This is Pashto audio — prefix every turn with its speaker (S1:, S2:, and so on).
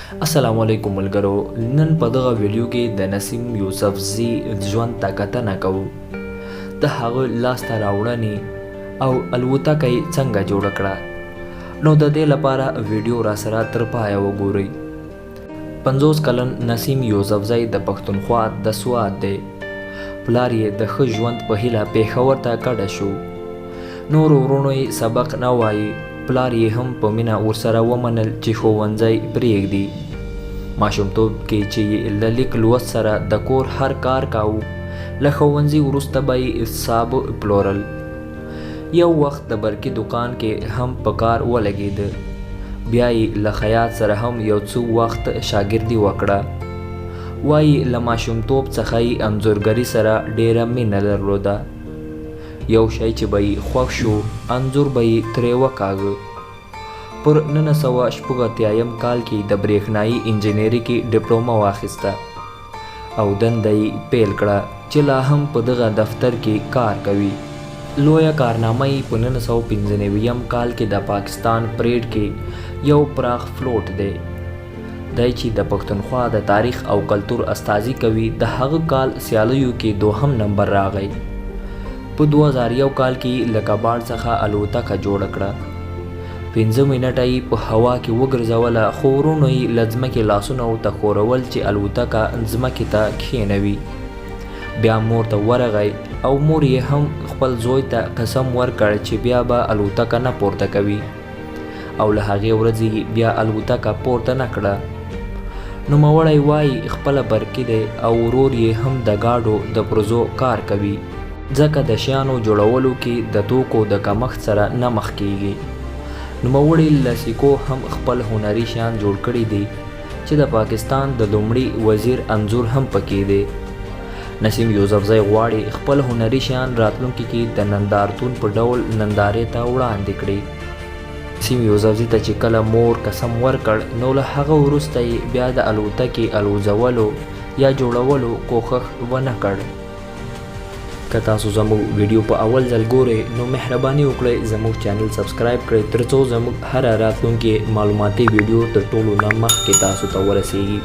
S1: السلام علیکم ملګرو. نن په دغه ویډیو کې د نسیم یوسفزي ژوند ته کتنه کوو. د هغه لاسته راوړنې او الوتکه یې څنګه جوړه کړه، نو د دې لپاره ویډیو را سره تر پایه وګورئ. 50 کلن نسیم یوسفزي د پښتونخوا د سوات دی. پلار یې د ښه ژوند په هیله پېښور ته کډه شو. نور ورونو یې سبق نه وایي. پلار یې هم په مینه ورسره ومنل چې ښوونځی پرېږدي. ماشومتوب کې چې یې له لیک لوست سره د کور هر کار کاوه، له ښوونځي وروسته به یې صابه پلورل. یو وخت د برقي دکان کې هم په کار ولګېده. بیا یې له خیاط سره هم یو څه وخت شاګردي وکړه. وایي له ماشومتوب څخه یې انځورګري سره ډېره مینه درلوده. یو شی چې به یې خوښ شو، انځور به یې ترې وکاږه. پر 1986 کال کې د برېښنایي انجینري کې ډپلومه واخیسته او دنده یې پیل کړه چې لا هم په دغه دفتر کې کار کوي. لویه کارنامه یې په 1995 کال کې د پاکستان پریډ کې یو پراخ فلوټ دی. دی چې د پښتونخوا د تاریخ او کلتور استازي کوي. د هغه کال سیالیو کې دوهم نمبر راغی. په 2001 کال کې له کباړ څخه الوتکه جوړه کړه. 15 منټه یې په هوا کې وګرځوله، خو ورونو یې له ځمکې لاسونه ورته ښورول چې الوتکه ځمکې ته کښېنوي. بیا مور ته ورغی او مور یې هم خپل زوی ته قسم ورکړ چې بیا به الوتکه نه پورته کوي، او له هغې ورځې بیا الوتکه پورته نه کړه. نوموړی وایي خپله برقي دی او ورور یې هم د ګاډو د پرزو کار کوي، ځکه د شیانو جوړولو کې د توکو د کمښت سره نه مخ کیږي. نوموړي له سیکو هم خپل هنري شیان جوړ کړي دي چې د پاکستان د لومړي وزیر انځور هم پکې دی. نسیم یوسفزي غواړي خپل هنري شیان راتلونکي کې د نندارتون په ډول نندارې ته وړاندې کړي. نسیم یوسفزي ته چې کله مور قسم ورکړ، نو له هغه وروسته یې بیا د الوتکې الوځولو یا جوړولو کوښښ ونه کړ. که تاسو زموږ ویډیو په اول ځل ګورئ، نو مهرباني وکړئ زموږ چینل سبسکرایب کړئ، ترڅو زموږ هره راتلونکې معلوماتي ویډیو تر ټولو نه مخکې تاسو ته ورسیږي.